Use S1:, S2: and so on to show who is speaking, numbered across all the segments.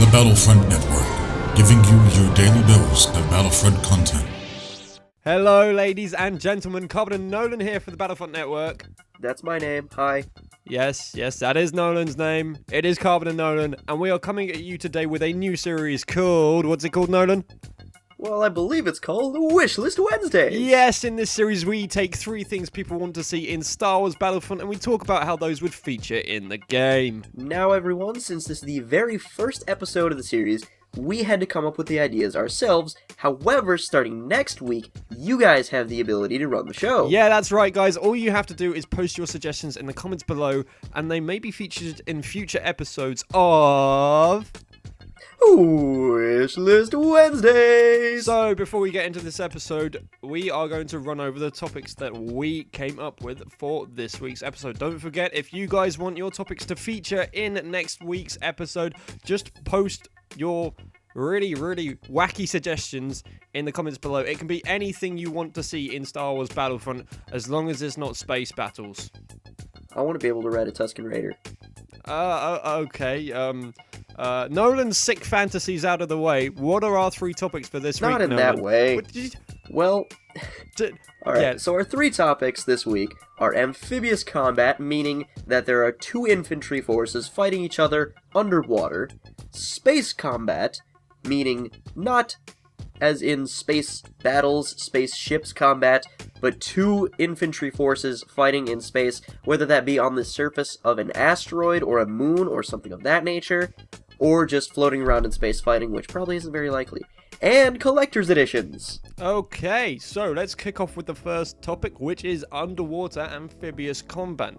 S1: The Battlefront Network, giving you your daily dose of Battlefront content.
S2: Hello, ladies and gentlemen. Carbon and Nolan here for the Battlefront Network.
S3: That's my name. Hi.
S2: Yes, that is Nolan's name. It is Carbon and Nolan, and we are coming at you today with a new series called... What's it called, Nolan?
S3: Well, I believe it's called Wishlist Wednesdays.
S2: Yes, in this series we take 3 things people want to see in Star Wars Battlefront, and we talk about how those would feature in the game.
S3: Now, everyone, since this is the very first episode of the series, we had to come up with the ideas ourselves. However, starting next week, you guys have the ability to run the show.
S2: Yeah, that's right, guys. All you have to do is post your suggestions in the comments below, and they may be featured in future episodes of...
S3: Wishlist Wednesdays!
S2: So, before we get into this episode, we are going to run over the topics that we came up with for this week's episode. Don't forget, if you guys want your topics to feature in next week's episode, just post your really wacky suggestions in the comments below. It can be anything you want to see in Star Wars Battlefront, as long as it's not space battles.
S3: I want to be able to ride a Tusken Raider.
S2: Okay, Nolan's sick fantasies out of the way. What are our 3 topics for this week,
S3: Not in
S2: Nolan?
S3: that way. Well, alright,
S2: yeah.
S3: So our 3 topics this week are amphibious combat, meaning that there are 2 infantry forces fighting each other underwater. Space combat, meaning not as in space battles, spaceships combat, but 2 infantry forces fighting in space, whether that be on the surface of an asteroid or a moon or something of that nature, or just floating around in space fighting, which probably isn't very likely. And collector's editions.
S2: Okay, so let's kick off with the first topic, which is underwater amphibious combat.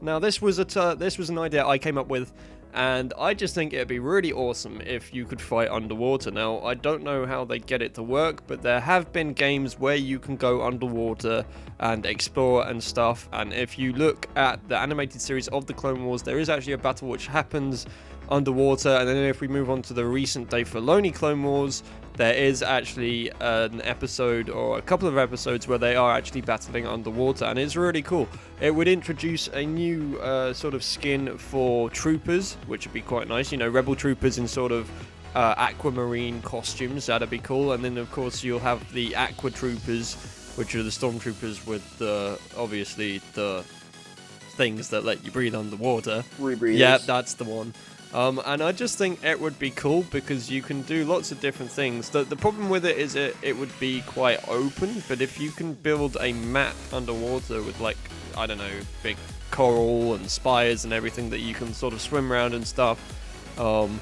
S2: Now, this was an idea I came up with, and I just think it'd be really awesome if you could fight underwater. Now, I don't know how they get it to work, but there have been games where you can go underwater and explore and stuff, and if you look at the animated series of the Clone Wars, there is actually a battle which happens underwater, and then if we move on to the recent Dave Filoni Clone Wars, there is actually an episode or a couple of episodes where they are actually battling underwater, and it's really cool. It would introduce a new sort of skin for troopers, which would be quite nice. You know, rebel troopers in sort of aquamarine costumes. That'd be cool. And then of course you'll have the aqua troopers, which are the stormtroopers with obviously the things that let you breathe underwater.
S3: Rebreathers.
S2: Yeah, that's the one. And I just think it would be cool because you can do lots of different things. The problem with it is it would be quite open, but if you can build a map underwater with, like, I don't know, big coral and spires and everything that you can sort of swim around and stuff, and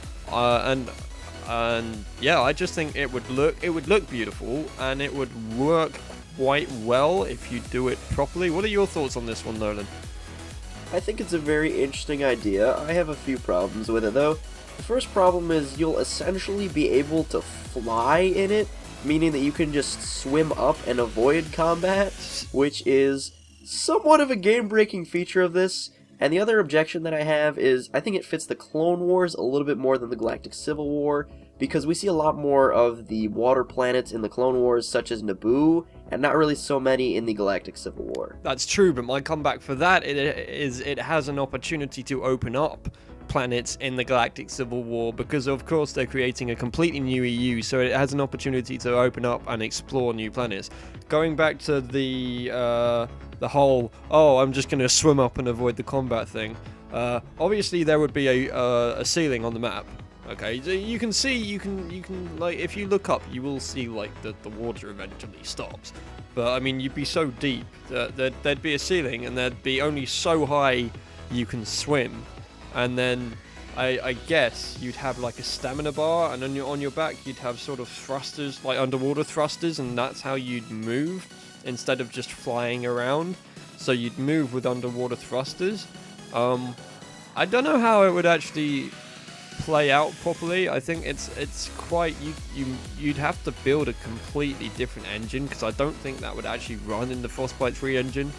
S2: yeah, I just think it would look beautiful, and it would work quite well if you do it properly. What are your thoughts on this one, Nolan?
S3: I think it's a very interesting idea. I have a few problems with it, though. The first problem is you'll essentially be able to fly in it, meaning that you can just swim up and avoid combat, which is somewhat of a game-breaking feature of this. And the other objection that I have is I think it fits the Clone Wars a little bit more than the Galactic Civil War, because we see a lot more of the water planets in the Clone Wars, such as Naboo, and not really so many in the Galactic Civil War.
S2: That's true, but my comeback for that is it has an opportunity to open up planets in the Galactic Civil War, because of course they're creating a completely new EU, so it has an opportunity to open up and explore new planets. Going back to the whole, I'm just going to swim up and avoid the combat thing, obviously there would be a ceiling on the map. Okay, so you can like, if you look up, you will see like the water eventually stops. But I mean, you'd be so deep that there'd be a ceiling, and there'd be only so high you can swim. And then I guess you'd have like a stamina bar, and on your back you'd have sort of thrusters, like underwater thrusters, and that's how you'd move instead of just flying around. So you'd move with underwater thrusters. I don't know how it would actually play out properly. I think it's quite you'd have to build a completely different engine, because I don't think that would actually run in the Frostbite 3 engine.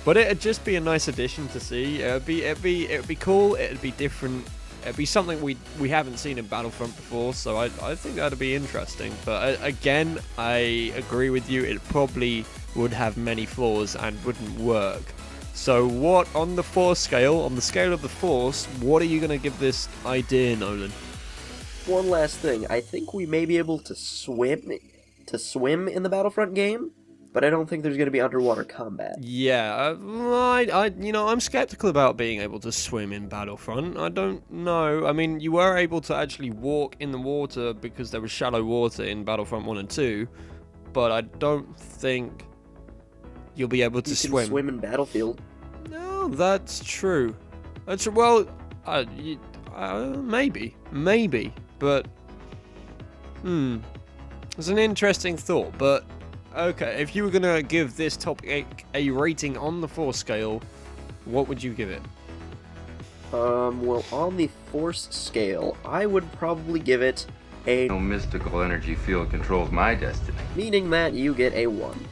S2: But it'd just be a nice addition to see. It'd be cool. It'd be different. It'd be something we haven't seen in Battlefront before. So I think that'd be interesting. But again, I agree with you. It probably would have many flaws and wouldn't work. So what, on the Force scale, on the scale of the Force, what are you going to give this idea, Nolan?
S3: one last thing. I think we may be able to swim in the Battlefront game, but I don't think there's going to be underwater combat.
S2: Yeah, I'm skeptical about being able to swim in Battlefront. I don't know. I mean, you were able to actually walk in the water because there was shallow water in Battlefront 1 and 2, but I don't think you'll be able to swim.
S3: You can swim in Battlefield.
S2: No, that's true. Well, maybe, but it's an interesting thought. But okay, if you were gonna give this topic a rating on the Force scale, what would you give it?
S3: Well, on the Force scale, I would probably give it a...
S4: No mystical energy field controls my destiny.
S3: Meaning that you get a 1.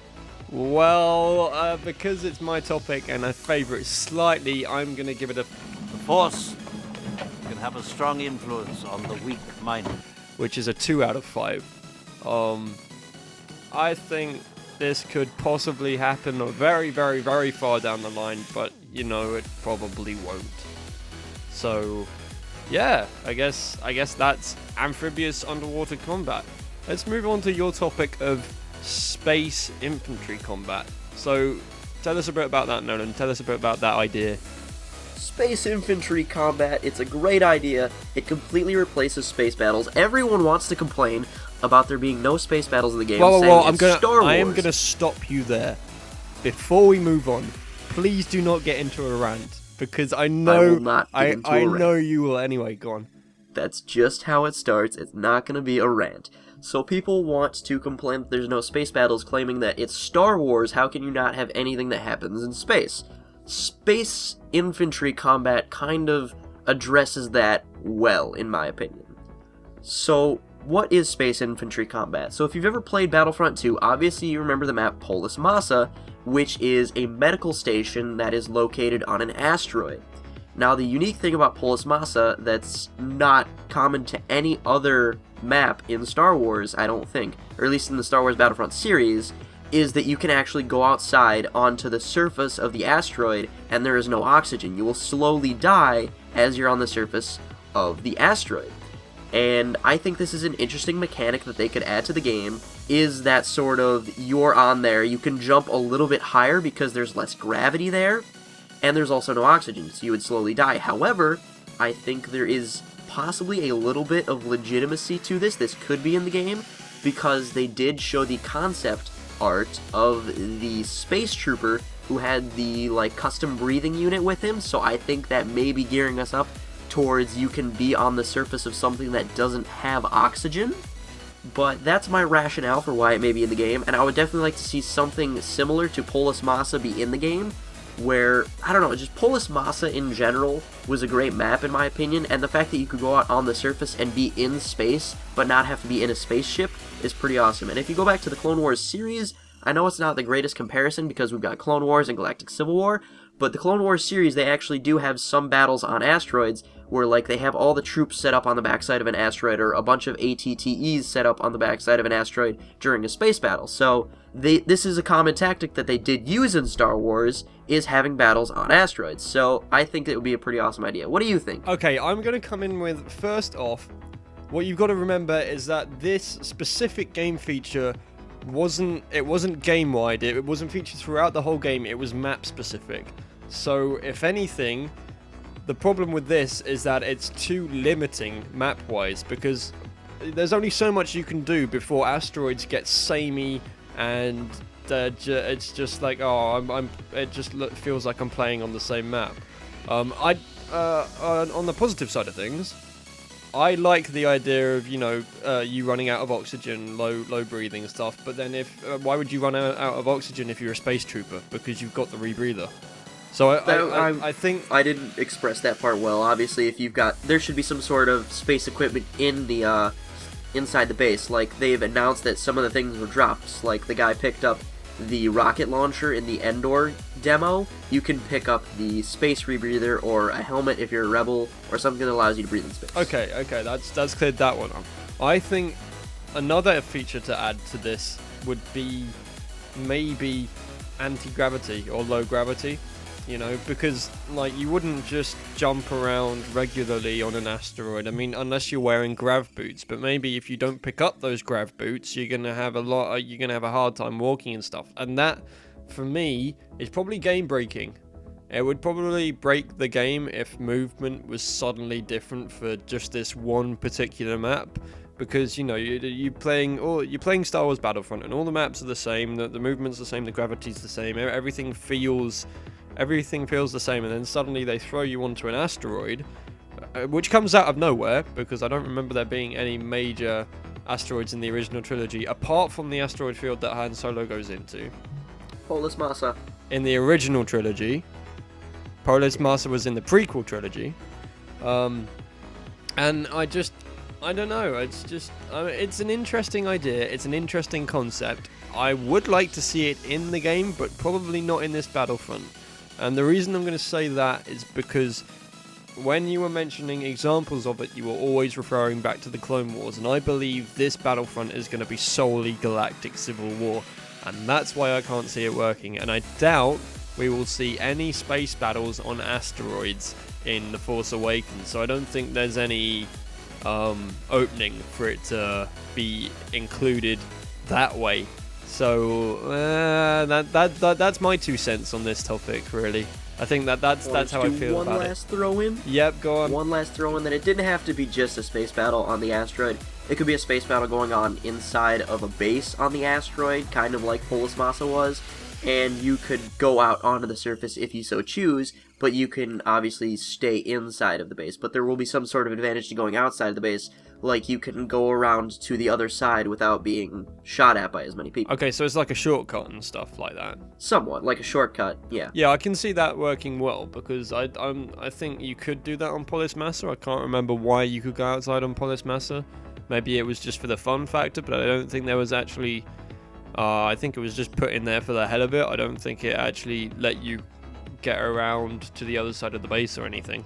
S2: Well, because it's my topic and I favour it slightly, I'm gonna give it a...
S5: The Force can have a strong influence on the weak-minded.
S2: Which is a 2 out of 5. I think this could possibly happen very, very, very far down the line, but, it probably won't. So, yeah, I guess that's amphibious underwater combat. Let's move on to your topic of space infantry combat. So, tell us a bit about that, Nolan. Tell us a bit about that idea.
S3: Space infantry combat, it's a great idea. It completely replaces space battles. Everyone wants to complain about there being no space battles in the game.
S2: Well,
S3: Star Wars.
S2: I am gonna stop you there. Before we move on, please do not get into a rant, because I know
S3: I will not get into a rant.
S2: know you will anyway. Go on.
S3: That's just how it starts. It's not going to be a rant. So people want to complain that there's no space battles, claiming that it's Star Wars, how can you not have anything that happens in space? Space infantry combat kind of addresses that well, in my opinion. So, what is space infantry combat? So if you've ever played Battlefront 2, obviously you remember the map Polis Massa, which is a medical station that is located on an asteroid. Now, the unique thing about Polis Massa that's not common to any other map in Star Wars, I don't think, or at least in the Star Wars Battlefront series, is that you can actually go outside onto the surface of the asteroid and there is no oxygen. You will slowly die as you're on the surface of the asteroid. And I think this is an interesting mechanic that they could add to the game, is that sort of, you're on there, you can jump a little bit higher because there's less gravity there, and there's also no oxygen, so you would slowly die. However, I think there is possibly a little bit of legitimacy to this. This could be in the game, because they did show the concept art of the space trooper who had the, custom breathing unit with him, so I think that may be gearing us up towards you can be on the surface of something that doesn't have oxygen. But that's my rationale for why it may be in the game, and I would definitely like to see something similar to Polis Massa be in the game, where, I don't know, just Polis Massa in general was a great map in my opinion, and the fact that you could go out on the surface and be in space, but not have to be in a spaceship, is pretty awesome. And if you go back to the Clone Wars series, I know it's not the greatest comparison because we've got Clone Wars and Galactic Civil War, but the Clone Wars series, they actually do have some battles on asteroids where, they have all the troops set up on the backside of an asteroid, or a bunch of ATTEs set up on the backside of an asteroid during a space battle. So, this is a common tactic that they did use in Star Wars, is having battles on asteroids. So, I think it would be a pretty awesome idea. What do you think?
S2: Okay, I'm going to come in with, first off, what you've got to remember is that this specific game feature wasn't game-wide, it wasn't featured throughout the whole game, it was map-specific. So, if anything, the problem with this is that it's too limiting map-wise, because there's only so much you can do before asteroids get samey, and it's just like, it just feels like I'm playing on the same map. On the positive side of things, I like the idea of, you running out of oxygen, low breathing and stuff, but then why would you run out of oxygen if you're a space trooper? Because you've got the rebreather. So I think
S3: I didn't express that part well. Obviously, there should be some sort of space equipment in the inside the base. Like, they've announced that some of the things were drops. Like, the guy picked up the rocket launcher in the Endor demo. You can pick up the space rebreather or a helmet if you're a rebel, or something that allows you to breathe in space.
S2: Okay, that's cleared that one up. I think another feature to add to this would be maybe anti-gravity or low gravity. you know, because like you wouldn't just jump around regularly on an asteroid. I mean, unless you're wearing grav boots, but maybe if you don't pick up those grav boots, you're gonna have a hard time walking and stuff. And that, for me, is probably game breaking. It would probably break the game if movement was suddenly different for just this one particular map, because you know you're playing Star Wars Battlefront and all the maps are the same, the movement's the same, the gravity's the same, everything feels the same, and then suddenly they throw you onto an asteroid, which comes out of nowhere, because I don't remember there being any major asteroids in the original trilogy apart from the asteroid field that Han Solo goes into.
S3: Polis Massa.
S2: In the original trilogy. Polis Massa was in the prequel trilogy. And I don't know, it's an interesting idea, it's an interesting concept. I would like to see it in the game, but probably not in this Battlefront. And the reason I'm going to say that is because when you were mentioning examples of it, you were always referring back to the Clone Wars, and I believe this Battlefront is going to be solely galactic civil war, and that's why I can't see it working. And I doubt we will see any space battles on asteroids in The Force Awakens, so I don't think there's any opening for it to be included that way. So that's my 2 cents on this topic, really. I think that's how I feel about it.
S3: One last throw in?
S2: Yep, go on.
S3: One last throw in that it didn't have to be just a space battle on the asteroid. It could be a space battle going on inside of a base on the asteroid, kind of like Polis Massa was, and you could go out onto the surface if you so choose, but you can obviously stay inside of the base. But there will be some sort of advantage to going outside of the base, like you can go around to the other side without being shot at by as many people.
S2: Okay, so it's like a shortcut and stuff like that.
S3: Somewhat, like a shortcut, yeah.
S2: Yeah, I can see that working well, because I think you could do that on Polis Massa. I can't remember why you could go outside on Polis Massa. Maybe it was just for the fun factor, but I don't think there was actually... I think it was just put in there for the hell of it. I don't think it actually let you get around to the other side of the base or anything.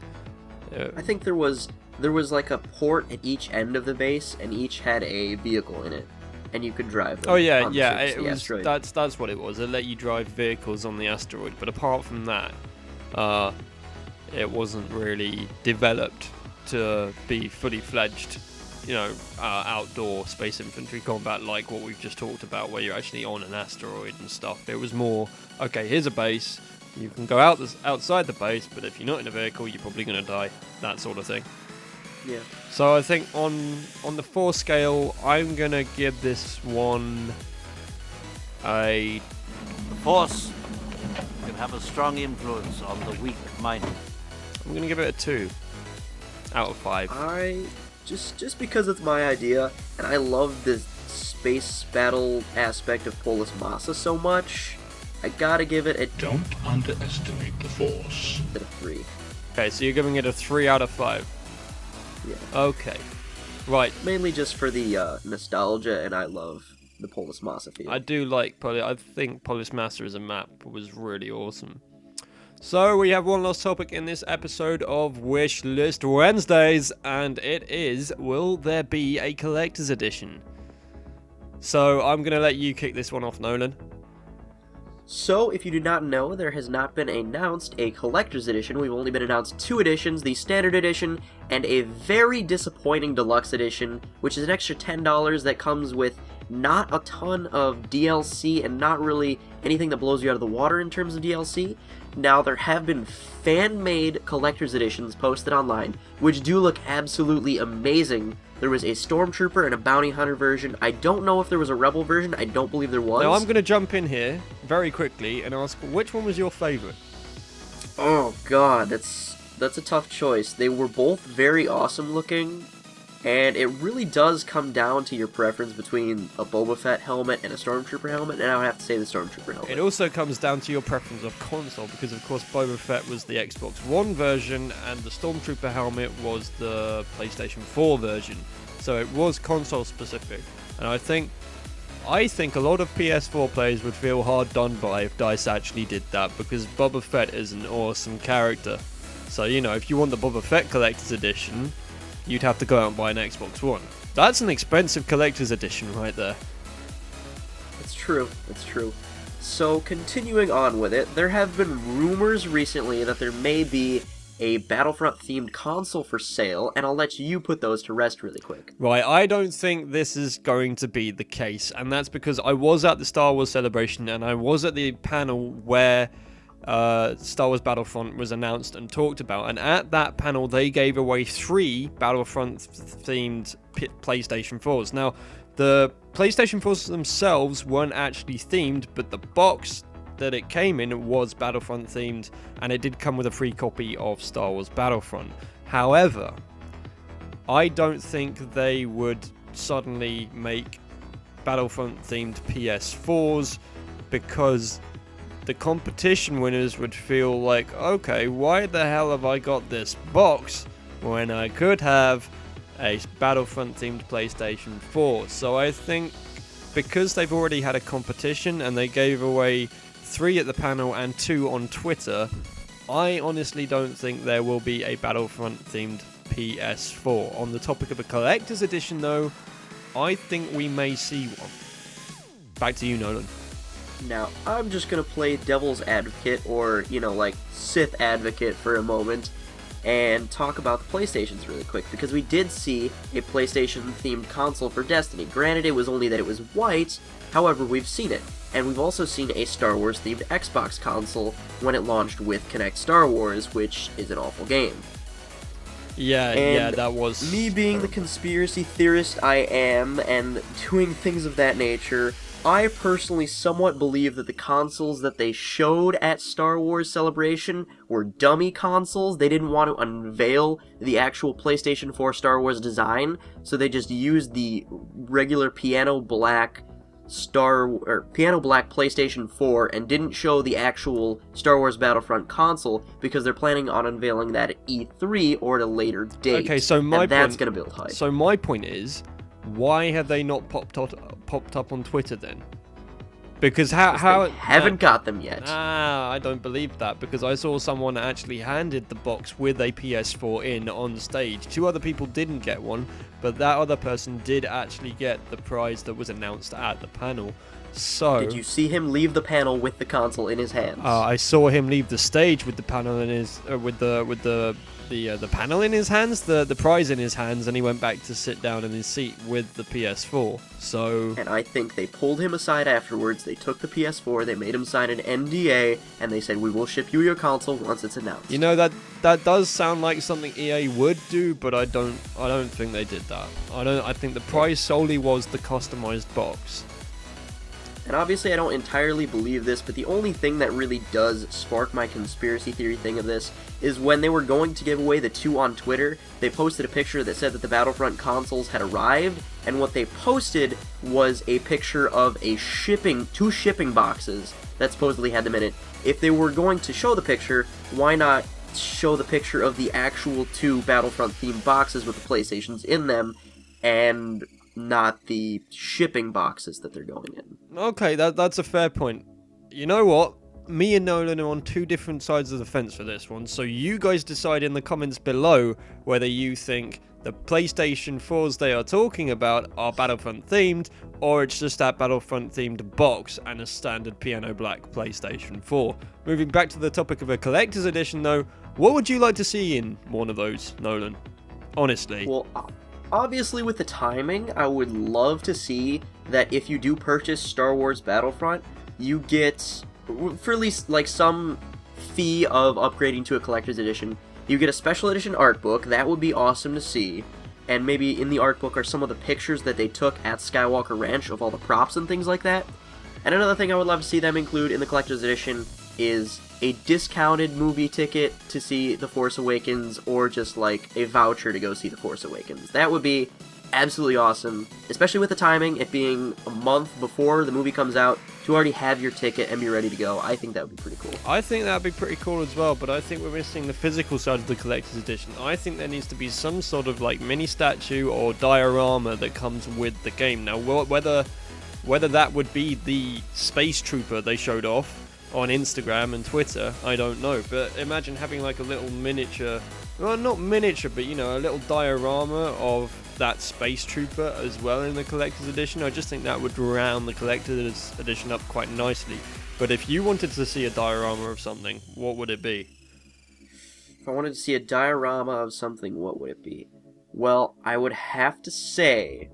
S3: I think there was like a port at each end of the base, and each had a vehicle in it, and you could drive them.
S2: Oh yeah,
S3: on
S2: yeah.
S3: the
S2: It was
S3: asteroid.
S2: that's what it was. It let you drive vehicles on the asteroid, but apart from that, it wasn't really developed to be fully fledged, you know, outdoor space infantry combat like what we've just talked about, where you're actually on an asteroid and stuff. It was more, okay, here's a base, you can go outside the base, but if you're not in a vehicle, you're probably going to die, that sort of thing.
S3: Yeah.
S2: So I think on the 4 scale, I'm going to give this one a...
S5: The Force can have a strong influence on the weak-minded.
S2: I'm going to give it a 2 out of 5.
S3: I just because it's my idea, and I love the space battle aspect of Polis Massa so much, I gotta give it a...
S1: Don't underestimate the Force.
S3: A 3.
S2: Okay, so you're giving it a 3 out of 5.
S3: Yeah.
S2: Okay. Right.
S3: Mainly just for the nostalgia, and I love the Polis Massa feel.
S2: I do like I think Polis Massa as a map was really awesome. So we have one last topic in this episode of Wish List Wednesdays, and it is, will there be a collector's edition? So I'm going to let you kick this one off, Nolan.
S3: So, if you do not know, there has not been announced a collector's edition. We've only been announced 2 editions, the standard edition and a very disappointing deluxe edition, which is an extra $10 that comes with not a ton of DLC and not really anything that blows you out of the water in terms of DLC. Now, there have been fan-made collector's editions posted online, which do look absolutely amazing. There was a Stormtrooper and a Bounty Hunter version. I don't know if there was a Rebel version. I don't believe there was.
S2: Now, I'm going to jump in here very quickly and ask, which one was your favorite?
S3: Oh, God, that's a tough choice. They were both very awesome looking, and it really does come down to your preference between a Boba Fett helmet and a Stormtrooper helmet, and I would have to say the Stormtrooper helmet.
S2: It also comes down to your preference of console, because of course Boba Fett was the Xbox One version, and the Stormtrooper helmet was the PlayStation 4 version. So it was console specific, and I think a lot of PS4 players would feel hard done by if DICE actually did that, because Boba Fett is an awesome character. So, you know, if you want the Boba Fett Collector's Edition, you'd have to go out and buy an Xbox One. That's an expensive Collector's Edition right there.
S3: It's true, it's true. So continuing on with it, there have been rumors recently that there may be a Battlefront-themed console for sale, and I'll let you put those to rest really quick.
S2: Right, I don't think this is going to be the case, and that's because I was at the Star Wars celebration, and I was at the panel where Star Wars Battlefront was announced and talked about, and at that panel they gave away 3 Battlefront-themed PlayStation 4s. Now, the PlayStation 4s themselves weren't actually themed, but the box that it came in was Battlefront themed, and it did come with a free copy of Star Wars Battlefront. However, I don't think they would suddenly make Battlefront themed PS4s, because the competition winners would feel like, okay, why the hell have I got this box when I could have a Battlefront themed PlayStation 4? So I think because they've already had a competition and they gave away 3 at the panel and 2 on Twitter, I honestly don't think there will be a Battlefront themed PS4. On the topic of a collector's edition though, I think we may see one. Back to you, Nolan.
S3: Now, I'm just gonna play devil's advocate, or, like Sith advocate for a moment, and talk about the PlayStations really quick, because we did see a PlayStation-themed console for Destiny. Granted, it was only that it was white, however, we've seen it. And we've also seen a Star Wars-themed Xbox console when it launched with Kinect Star Wars, which is an awful game.
S2: Yeah, that was...
S3: Me being the conspiracy theorist I am, and doing things of that nature, I personally somewhat believe that the consoles that they showed at Star Wars Celebration were dummy consoles. They didn't want to unveil the actual PlayStation 4 Star Wars design, so they just used the regular piano black PlayStation 4 and didn't show the actual Star Wars Battlefront console because they're planning on unveiling that at E3 or at a later date.
S2: Okay, so
S3: that's going to build hype.
S2: So my point is, why have they not popped up on Twitter then? Because how
S3: they haven't got them yet.
S2: I don't believe that, because I saw someone actually handed the box with a PS4 in on stage. 2 other people didn't get one, but that other person did actually get the prize that was announced at the panel. So
S3: did you see him leave the panel with the console in his hands?
S2: I saw him leave the stage with the panel in his with the panel in his hands, the prize in his hands, and he went back to sit down in his seat with the PS4. So,
S3: and I think they pulled him aside afterwards. They took the PS4, they made him sign an NDA, and they said, "We will ship you your console once it's announced."
S2: You know, that does sound like something EA would do, but I don't think they did that. I think the prize solely was the customized box.
S3: And obviously I don't entirely believe this, but the only thing that really does spark my conspiracy theory thing of this is when they were going to give away the 2 on Twitter, they posted a picture that said that the Battlefront consoles had arrived, and what they posted was a picture of 2 shipping boxes that supposedly had them in it. If they were going to show the picture, why not show the picture of the actual 2 Battlefront-themed boxes with the PlayStations in them, and not the shipping boxes that they're going in?
S2: Okay, that's a fair point. You know what? Me and Nolan are on 2 different sides of the fence for this one, so you guys decide in the comments below whether you think the PlayStation 4s they are talking about are Battlefront themed, or it's just that Battlefront themed box and a standard piano black PlayStation 4. Moving back to the topic of a collector's edition though, what would you like to see in one of those, Nolan? Honestly.
S3: Well, obviously with the timing, I would love to see that if you do purchase Star Wars Battlefront, you get, for at least like some fee of upgrading to a collector's edition, you get a special edition art book. That would be awesome to see. And maybe in the art book are some of the pictures that they took at Skywalker Ranch of all the props and things like that. And another thing I would love to see them include in the collector's edition is a discounted movie ticket to see The Force Awakens, or just like a voucher to go see The Force Awakens. That would be absolutely awesome, especially with the timing, it being a month before the movie comes out, to already have your ticket and be ready to go. I think that would be pretty cool.
S2: I think that would be pretty cool as well, but I think we're missing the physical side of the collector's edition. I think there needs to be some sort of like mini statue or diorama that comes with the game. Now, whether that would be the space trooper they showed off on Instagram and Twitter, I don't know, but imagine having like a little miniature, well, not miniature, but you know, a little diorama of that space trooper as well in the collector's edition. I just think that would round the collector's edition up quite nicely. But if you wanted to see a diorama of something, what would it be?
S3: If I wanted to see a diorama of something, what would it be? Well, I would have to say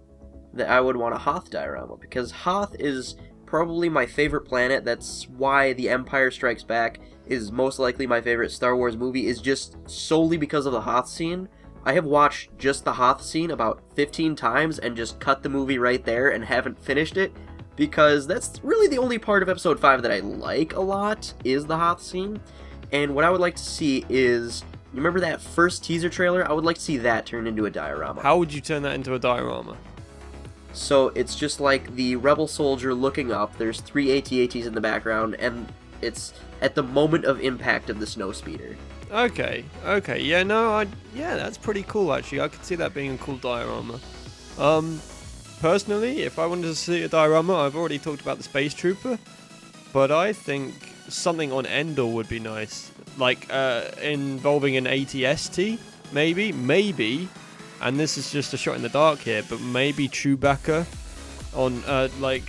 S3: that I would want a Hoth diorama, because Hoth is probably my favorite planet. That's why The Empire Strikes Back is most likely my favorite Star Wars movie, is just solely because of the Hoth scene. I have watched just the Hoth scene about 15 times and just cut the movie right there and haven't finished it, because that's really the only part of Episode 5 that I like a lot, is the Hoth scene. And what I would like to see is, you remember that first teaser trailer? I would like to see that turned into a diorama.
S2: How would you turn that into a diorama?
S3: So it's just like the rebel soldier looking up, there's 3 AT-ATs in the background, and it's at the moment of impact of the snowspeeder.
S2: Okay, yeah, that's pretty cool actually. I could see that being a cool diorama. Personally, if I wanted to see a diorama, I've already talked about the Space Trooper, but I think something on Endor would be nice, like involving an AT-ST, maybe, and this is just a shot in the dark here, but maybe Chewbacca on like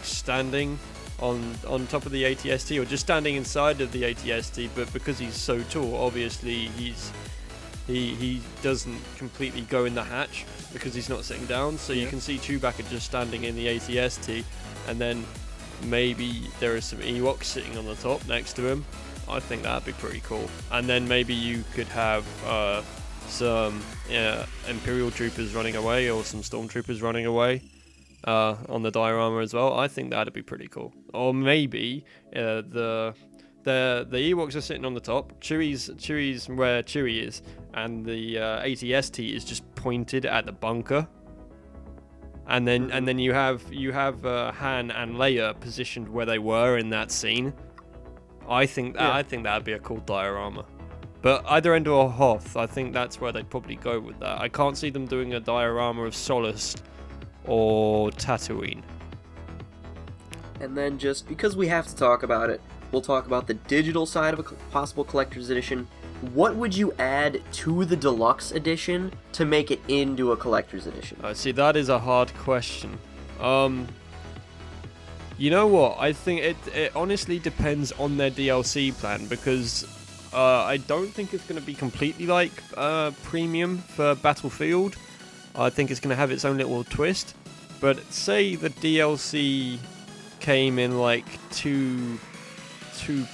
S2: standing on top of the AT-ST, or just standing inside of the AT-ST, but because he's so tall, obviously he doesn't completely go in the hatch because he's not sitting down, so you can see Chewbacca just standing in the AT-ST, and then maybe there are some Ewoks sitting on the top next to him. I think that'd be pretty cool. And then maybe you could have some Imperial troopers running away, or some Stormtroopers running away on the diorama as well. I think that'd be pretty cool. Or maybe the Ewoks are sitting on the top. Chewie's where Chewie is, and the AT-ST is just pointed at the bunker. And then you have Han and Leia positioned where they were in that scene. I think that'd be a cool diorama. But either Endor or Hoth, I think that's where they'd probably go with that. I can't see them doing a diorama of Solace or Tatooine.
S3: And then, just because we have to talk about it, we'll talk about the digital side of a possible collector's edition. What would you add to the deluxe edition to make it into a collector's edition?
S2: See, that is a hard question. You know what? I think it honestly depends on their DLC plan, because I don't think it's going to be completely like premium for Battlefield. I think it's going to have its own little twist. But say the DLC came in like two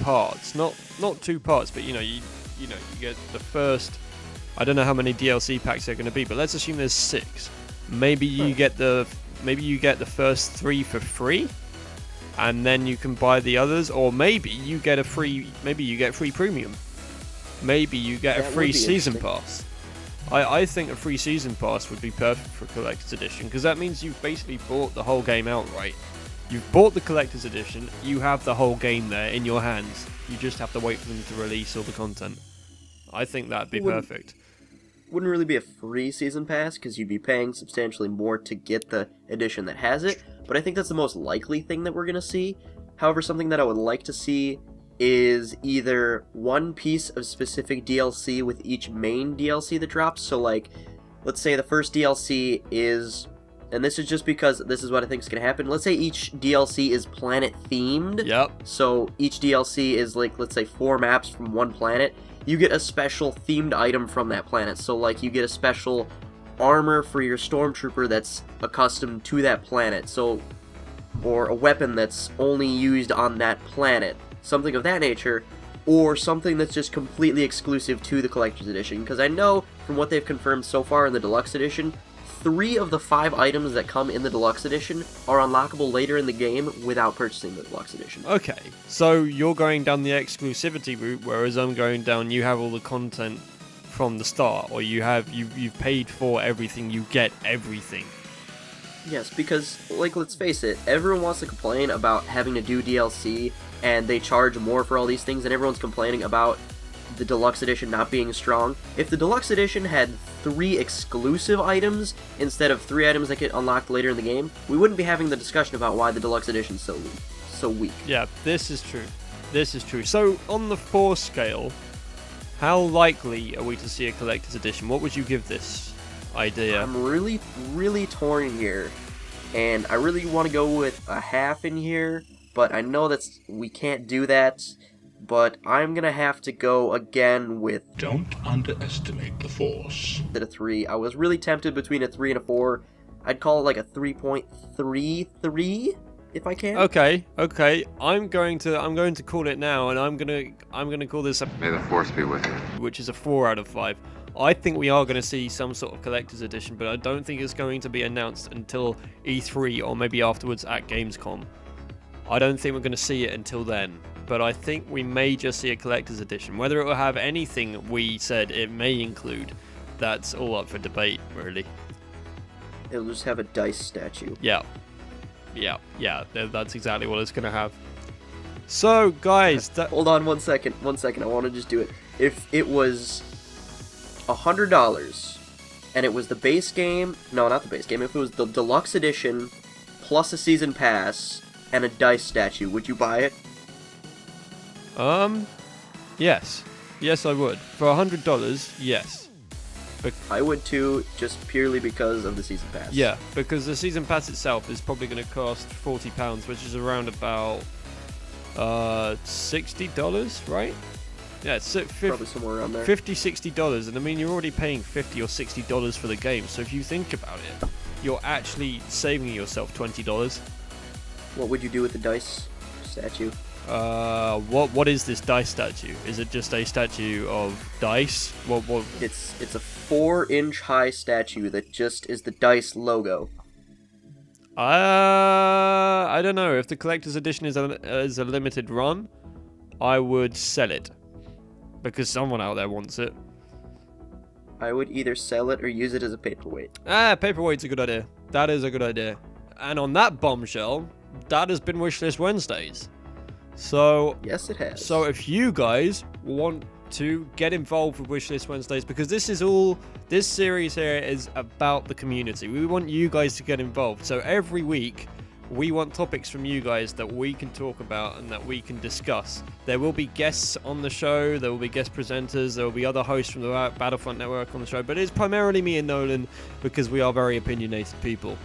S2: parts, not 2 parts, but you get the first. I don't know how many DLC packs there are going to be, but let's assume there's 6. Maybe you get the first 3 for free, and then you can buy the others, or maybe you get free premium. Maybe you get a free season pass. I think a free season pass would be perfect for collector's edition, because that means you've basically bought the whole game outright. You've bought the collector's edition, you have the whole game there in your hands. You just have to wait for them to release all the content. I think that'd be perfect.
S3: Wouldn't really be a free season pass, because you'd be paying substantially more to get the edition that has it, but I think that's the most likely thing that we're going to see. However, something that I would like to see is either one piece of specific DLC with each main DLC that drops. So, like, let's say the first DLC is, and this is just because this is what I think is going to happen, let's say each DLC is planet themed.
S2: Yep.
S3: So each DLC is, like, let's say 4 maps from one planet. You get a special themed item from that planet. So, like, you get a special armor for your Stormtrooper that's accustomed to that planet. So, or a weapon that's only used on that planet. Something of that nature, or something that's just completely exclusive to the Collector's Edition. Because I know, from what they've confirmed so far in the Deluxe Edition, 3 of the 5 items that come in the Deluxe Edition are unlockable later in the game without purchasing the Deluxe Edition.
S2: Okay, so you're going down the exclusivity route, whereas I'm going down, you have all the content from the start, or you've paid for everything, you get everything.
S3: Yes, because, like, let's face it, everyone wants to complain about having to do DLC, and they charge more for all these things, and everyone's complaining about the Deluxe Edition not being strong. If the Deluxe Edition had 3 exclusive items instead of 3 items that get unlocked later in the game, we wouldn't be having the discussion about why the Deluxe Edition is so weak. Yeah,
S2: this is true. So, on the 4 scale, how likely are we to see a Collector's Edition? What would you give this idea?
S3: I'm really, really torn here. and I really want to go with a half in here, but I know we can't do that, but I'm going to have to go again with...
S1: Don't underestimate the Force.
S3: ...a 3. I was really tempted between a 3 and a 4. I'd call it like a 3.33 if I can.
S2: Okay. I'm going to call it now, and I'm going to call this
S4: May the Force be with you.
S2: which is a 4 out of 5. I think we are going to see some sort of collector's edition, but I don't think it's going to be announced until E3 or maybe afterwards at Gamescom. I don't think we're going to see it until then, but I think we may just see a collector's edition. Whether it will have anything we said it may include, that's all up for debate, really.
S3: It'll just have a dice statue.
S2: Yeah, that's exactly what it's going to have. So, guys...
S3: Hold on one second. I want to just do it. If it was $100, and it was the base game... No, not the base game. If it was the deluxe edition, plus a season pass, and a dice statue, would you buy it?
S2: Yes. Yes, I would. For $100, yes.
S3: I would too, just purely because of the season pass.
S2: Yeah, because the season pass itself is probably going to cost £40, which is around about $60, right? Yeah, it's
S3: probably somewhere around there.
S2: $50-$60, and I mean you're already paying $50 or $60 for the game. So if you think about it, you're actually saving yourself $20.
S3: What would you do with the dice statue?
S2: What is this dice statue? Is it just a statue of dice? What?
S3: It's a 4-inch high statue that just is the dice logo.
S2: I don't know. If the collector's edition is a limited run, I would sell it because someone out there wants it.
S3: I would either sell it or use it as a paperweight.
S2: Paperweight's a good idea. That is a good idea. And on that bombshell, that has been Wishlist Wednesdays. So
S3: yes, it has.
S2: So if you guys want to get involved with Wishlist Wednesdays, because this series here is about the community. We want you guys to get involved. So every week we want topics from you guys that we can talk about and that we can discuss. There will be guests on the show, there will be guest presenters, there will be other hosts from the Battlefront Network on the show, but it's primarily me and Nolan because we are very opinionated people.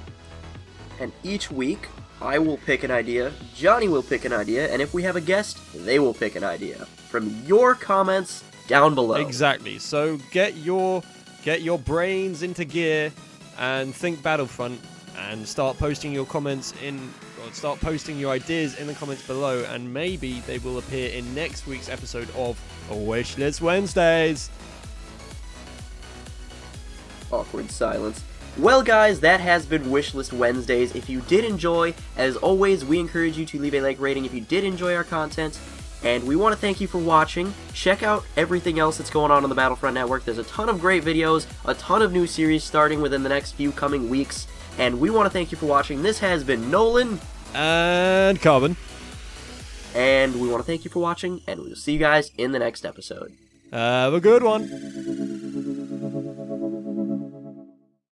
S3: And each week I will pick an idea, Johnny will pick an idea, and if we have a guest, they will pick an idea from your comments down below.
S2: Exactly. So get your brains into gear and think Battlefront and start posting your comments start posting your ideas in the comments below, and maybe they will appear in next week's episode of Wishlist Wednesdays.
S3: Awkward silence. Well guys, that has been Wishlist Wednesdays. If you did enjoy, as always, we encourage you to leave a like rating if you did enjoy our content. And we want to thank you for watching. Check out everything else that's going on the Battlefront Network. There's a ton of great videos, a ton of new series starting within the next few coming weeks. And we want to thank you for watching. This has been Nolan.
S2: And Carbon.
S3: And we want to thank you for watching, and we'll see you guys in the next episode.
S2: Have a good one.